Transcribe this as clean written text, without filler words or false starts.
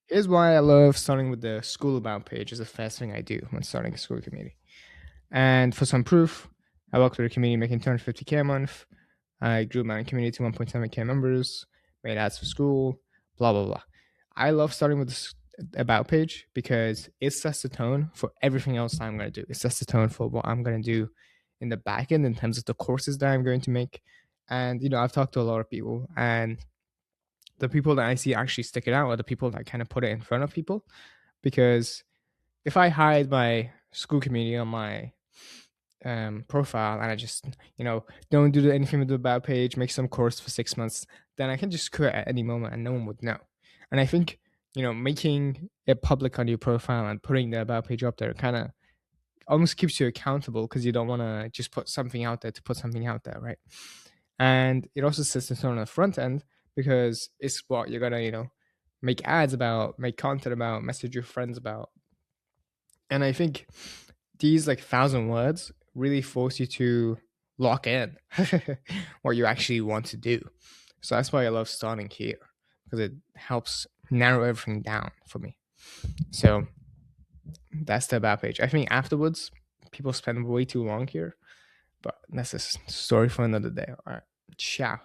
Here's why I love starting with the Skool about page is the first thing I do when starting a Skool community. And for some proof, I worked with a community making 250K a month. I grew my community to 1.7K members, made ads for Skool, blah, blah, blah. I love starting with this about page because it sets the tone for everything else I'm going to do. It sets the tone for what I'm going to do in the back end in terms of the courses that I'm going to make. And, I've talked to a lot of people, and the people that I see actually stick it out are the people that kind of put it in front of people. Because if I hide my Skool community on my profile and I just don't do anything with the about page, make some course for 6 months, then I can just quit at any moment and no one would know. And I think making it public on your profile and putting the about page up there kind of almost keeps you accountable because you don't want to just put something out there to put something out there, right? And it also sets the tone on the front end because it's what you're gonna make ads about, make content about, message your friends about. And I think these like 1,000 words really force you to lock in what you actually want to do. So that's why I love starting here because it helps narrow everything down for me. So that's the about page. I think afterwards, people spend way too long here, but that's a story for another day. All right. Ciao.